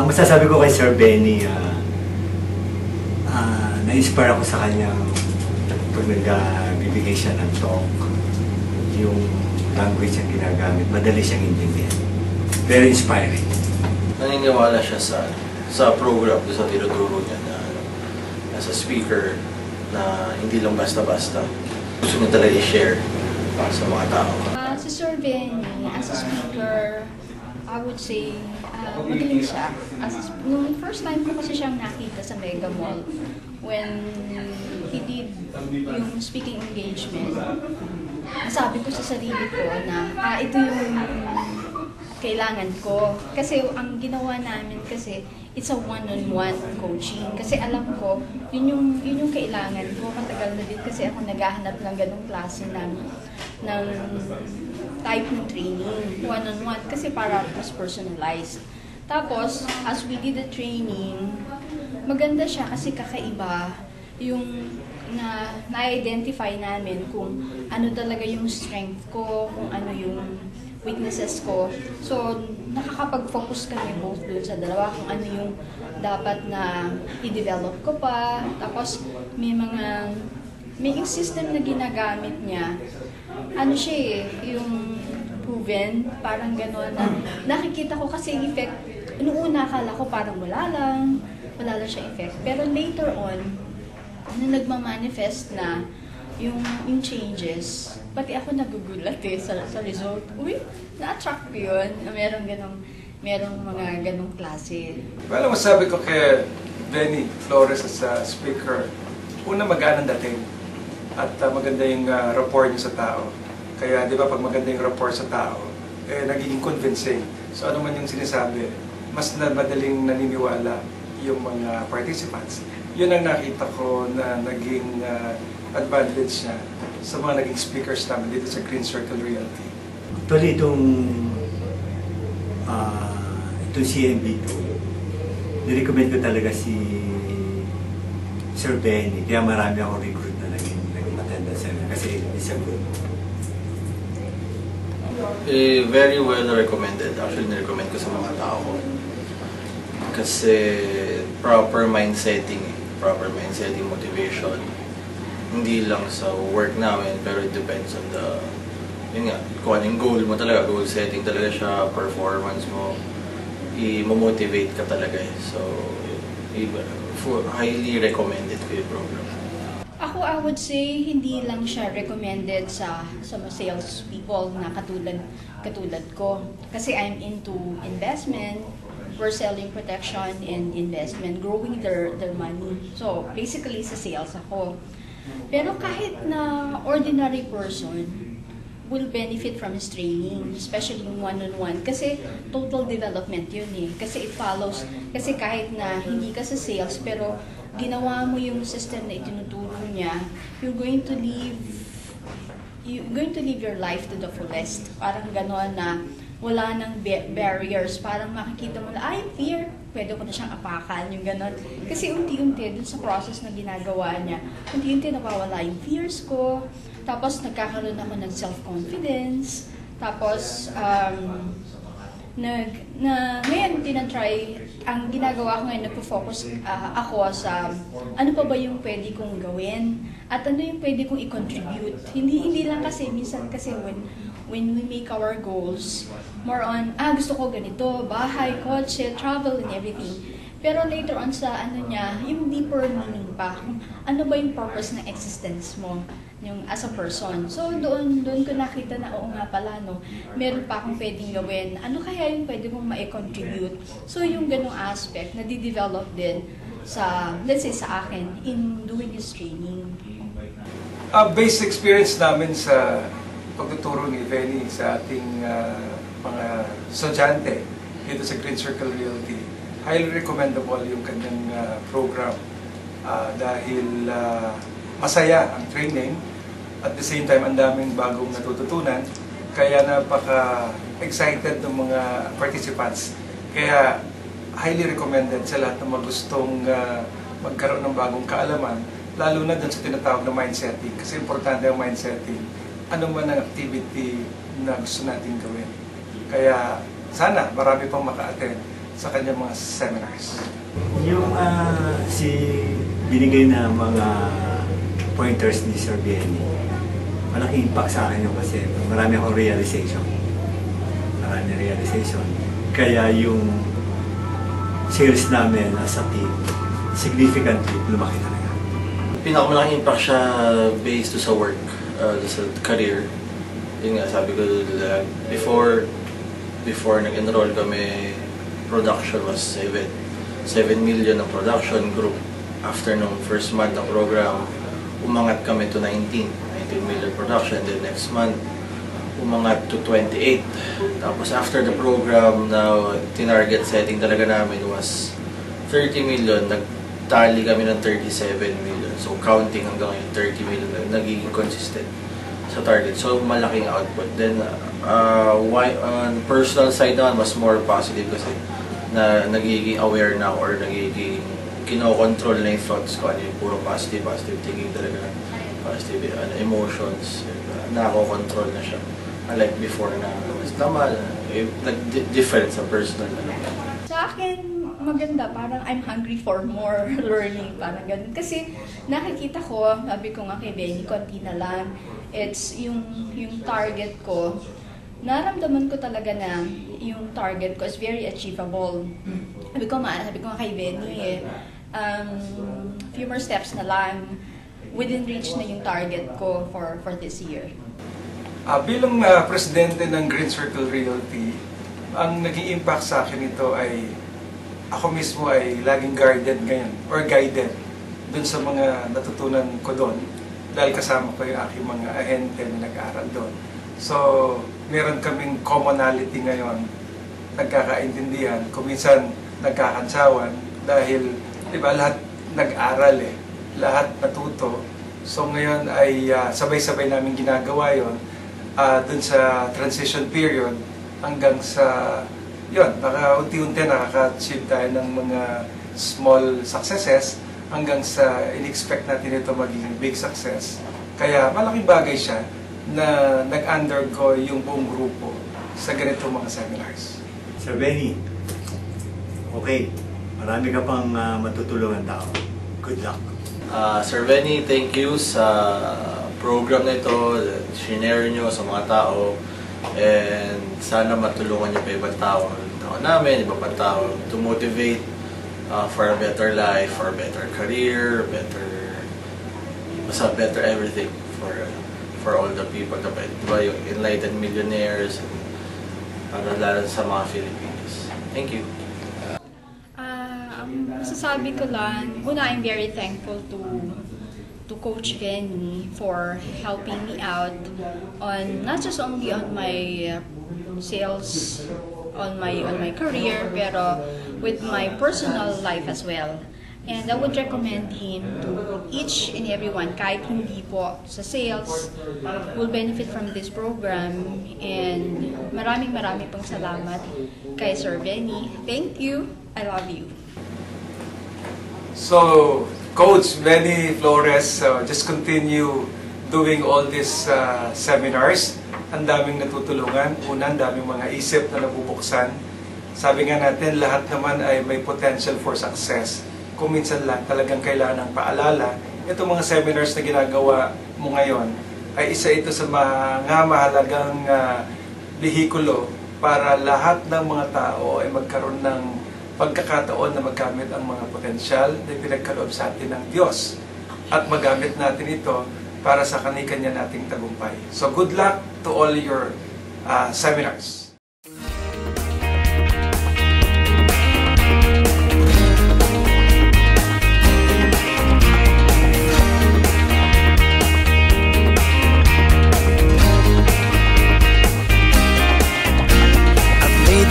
Masasabi ko kay Sir Benny, na-inspire ako sa kanya pag nagbibigay siya ng talk. Yung language ang ginagamit, madali siyang intindihan. Very inspiring. Naniniwala siya sa program, sa tinuturo niya na as a speaker na hindi lang basta-basta. Gusto niya talaga i-share sa mga tao. Si Sir Benny, as a speaker, I would say, magaling siya. Nung first time ko kasi siyang nakita sa Mega Mall, when he did yung speaking engagement, nasabi ko sa sarili ko na, ito yung kailangan ko. Kasi ang ginawa namin kasi, it's a one-on-one coaching. Kasi alam ko, yun yung kailangan ko. Matagal na din kasi ako naghahanap ng ganong klase ng type ng training, one-on-one, kasi para mas personalized. Tapos, as we did the training, maganda siya kasi kakaiba yung na-identify namin kung ano talaga yung strength ko, kung ano yung weaknesses ko. So, nakakapag-focus kami both dun sa dalawa kung ano yung dapat na i-develop ko pa. Tapos, may system na ginagamit niya. Ano siya yung proven, parang gano'n na nakikita ko kasi yung effect. Noong una akala ko parang wala lang siya effect. Pero later on, nung nagmamanifest na yung changes, pati ako nagugulat sa result. Uy, na-attract ko yun. Merong mga ganong klase. Well, masabi ko kay Benny Flores as a speaker, una magaan ang dating at maganda yung rapport niya sa tao. Kaya di ba pag maganda yung rapport sa tao, nagiging convincing. So ano man yung sinasabi, mas madaling naniniwala yung mga participants. Yun ang nakita ko na naging advantage niya sa mga naging speakers namin dito sa Green Circle Realty. Actually, itong CMB2, nirecommend ko talaga si Sir Benny. Kaya marami akong recruit na naging attendance sa kasi isa good. Very well recommended. Actually, nirecommend ko sa mga tao ko. Kasi proper mindsetting, motivation. Hindi lang sa work namin, pero it depends on yun nga, kung anong goal mo talaga, goal setting talaga siya, performance mo, i-motivate ka talaga eh. So, highly recommended ko yung program. Ako, I would say, hindi lang siya recommended sa sales people na katulad ko. Kasi I'm into investment, we're selling protection and investment, growing their money. So, basically, sa sales ako. Pero kahit na ordinary person will benefit from his training, especially yung one-on-one. Kasi total development yun eh. Kasi it follows, kasi kahit na hindi ka sa sales, pero ginawa mo yung system na itinuturo niya, you're going to live your life to the fullest. Parang gano'n na wala nang barriers. Parang makikita mo na, fear, pwede ko na siyang apakan, yung gano'n. Kasi unti-unti, dun sa process na ginagawa niya, unti-unti nawawala yung fears ko. Tapos nagkakaroon ako ng self-confidence. Tapos, ngayon tinatry, ang ginagawa ko ngayon, nagpo-focus ako sa ano pa ba yung pwede kong gawin at ano yung pwede kong i-contribute. Hindi lang kasi, minsan kasi when we make our goals, more on, gusto ko ganito, bahay, kotse, travel, and everything. Pero later on sa yung deeper meaning pa, ano ba yung purpose ng existence mo, yung as a person. So doon ko nakita na oo nga pala, no, meron pa akong pwedeng gawin. Ano kaya yung pwede kong ma-contribute? So yung ganong aspect na di-develop din sa, let's say sa akin, in doing this training. Based experience namin sa pagtuturo ni Benny sa ating mga estudyante dito sa Green Circle Realty, highly recommendable yung kanyang program dahil masaya ang training at the same time ang daming bagong natututunan kaya napaka-excited ng mga participants. Kaya highly recommended sa lahat ng mga gustong magkaroon ng bagong kaalaman, lalo na dun sa tinatawag na mindsetting kasi importante ang mindsetting ano man ang activity na gusto natin gawin. Kaya sana marami pang maka-attend sa kanyang mga seminars. Yung binigay na mga pointers ni Sir Benny, malaking impact sa akin yun kasi marami akong realization. Kaya yung sales namin as a team, significantly lumaki talaga. Pinakamalaking impact siya based sa work, sa career. Yun nga, sabi ko, before nag-enroll kami, production was 7 million ang production group. After nung first month ng program, umangat kami to 19 million production. Then next month, umangat to 28. Tapos after the program, na tinarget setting talaga namin was 30 million. Nagtali kami ng 37 million. So counting hanggang yung 30 million, nagiging consistent sa target. So malaking output. Then on personal side naman, mas more positive kasi na nagiging aware na or nagiging kinokontrol na yung thoughts ko. Ano yung puro positive thinking talaga. Positive emotions. Nako-control na siya. Unlike before na mas tama, nag-different sa personal. Sa akin, maganda. Parang I'm hungry for more learning. Parang ganun. Kasi nakikita ko, sabi ko nga kay Benny, konti na lang. It's yung target ko. Naramdaman ko talaga na yung target ko is very achievable. Sabi ko nga kay Benny, few more steps na lang. Within reach na yung target ko for this year. Bilang presidente ng Green Circle Realty, ang naging impact sa akin ito ay ako mismo ay laging guarded ngayon or guided dun sa mga natutunan ko doon dahil kasama ko yung aking mga ahente na nag-aaral doon. So, meron kaming commonality ngayon, nagkakaintindihan, kuminsan nagkakansawan dahil diba, lahat nag-aral lahat natuto. So ngayon ay sabay-sabay namin ginagawa yon dun sa transition period hanggang sa yun, unti-unti nakaka-achieve tayo ng mga small successes hanggang sa in-expect natin ito maging big success. Kaya malaking bagay siya na nag-undergo yung buong grupo sa ganitong mga seminars. Sir Benny, okay, marami ka pang matutulungan tao. Good luck. Sir Benny, thank you sa program na ito, shinare nyo sa mga tao, and sana matulungan nyo pa ibang tao namin, ibang tao to motivate for a better life, for a better career, better everything for all the people, diba, yung enlightened millionaires, lalo sa mga Filipinos. Thank you. Masasabi ko lang, una, I'm very thankful to Coach Benny for helping me out on not just only on my sales, on my career, pero with my personal life as well. And I would recommend him to each and everyone, kahit hindi po sa sales, will benefit from this program. And maraming pong salamat kay Sir Benny. Thank you. I love you. So, Coach Benny Flores, just continue doing all these seminars. Ang daming natutulungan. Una, ang daming mga isip na nabubuksan. Sabi nga natin, lahat naman ay may potential for success. Kung minsan lang talagang kailangan ng paalala, itong mga seminars na ginagawa mo ngayon ay isa ito sa mga mahalagang bihikulo para lahat ng mga tao ay magkaroon ng pagkakataon na magamit ang mga potensyal na pinagkaloob sa atin ng Diyos at magamit natin ito para sa kanya nating tagumpay. So good luck to all your seminars.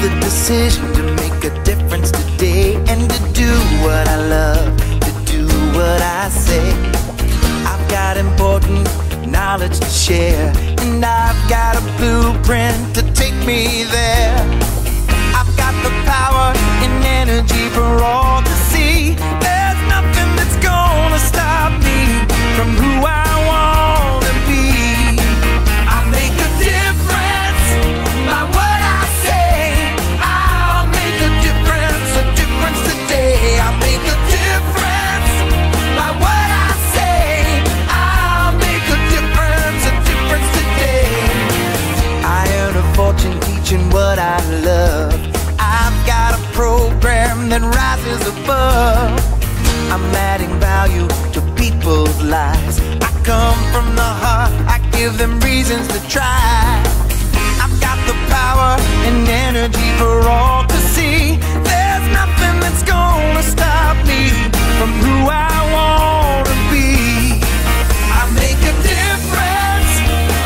The decision to make a difference today and to do what I love, to do what I say. I've got important knowledge to share, and I've got a blueprint to take me there. I've got the power and energy for all to see. There's nothing that's gonna stop me from who I want to be. adding value to people's lives. I come from the heart, I give them reasons to try. I've got the power and energy for all to see. There's nothing that's gonna stop me from who I want to be. I make a difference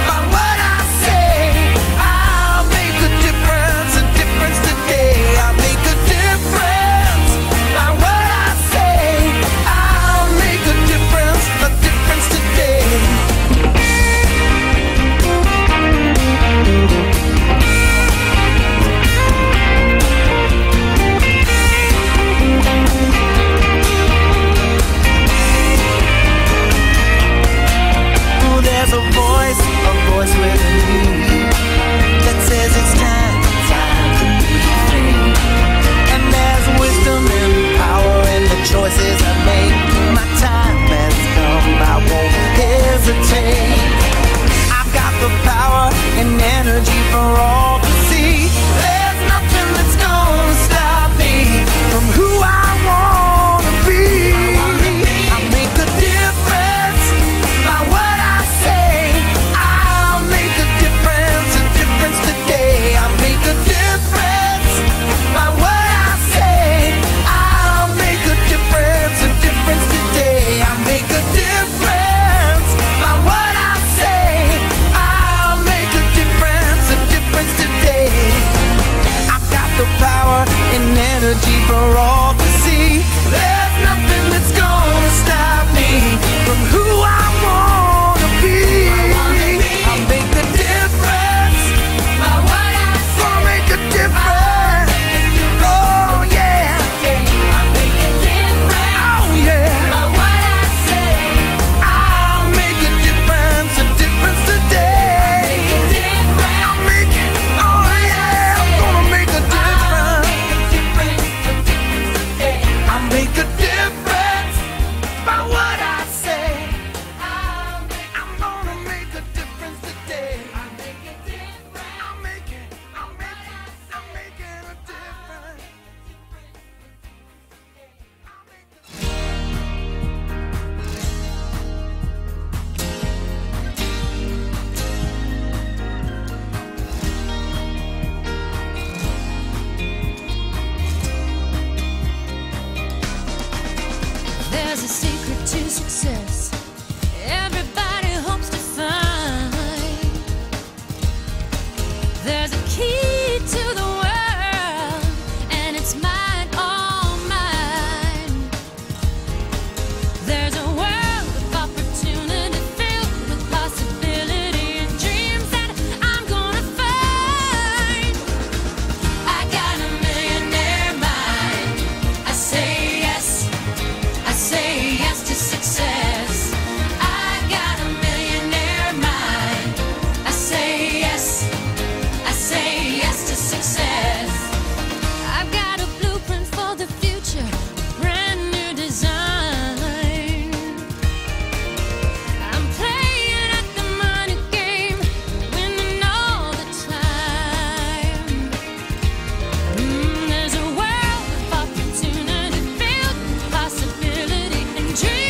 by what I say. I'll make a difference today. I make a difference by what I say. I'll make a difference today. There's a voice within me that says it's time for me to free. And there's wisdom and power in the choices I make. My time has come, I won't hesitate. I've got the power and energy for all to see. There's nothing that's gonna stop me from who I want to be. I make a difference by what I say. I'll make a difference today. I make a difference by what I say. I'll make a difference today. I make a difference by what I say. I'll make a difference today. I've got the power and energy for all to see. There's nothing that's gonna stop me from who I want to be. I'll make a difference by what I say. Gonna make a difference. Oh yeah. I'll make a difference. Oh yeah. By what I say. I'll make a difference today. I'll make it. Oh yeah. I'm gonna make a difference. I'll make a difference by what I say. I'm gonna make a difference today. I'll make a difference. I'll make it. I'm making a difference. There's a secret to success everybody hopes to find. There's a key to the world, and it's mine, all mine. There's a world of opportunity filled with possibility and dreams that I'm gonna find. I got a millionaire mind. I say yes. I say yes to success. I got a millionaire mind. I say yes. I say yes to success. I've got a blueprint for the future, a brand new design. I'm playing at the money game, winning all the time. There's a world of opportunity filled with possibility and dreams.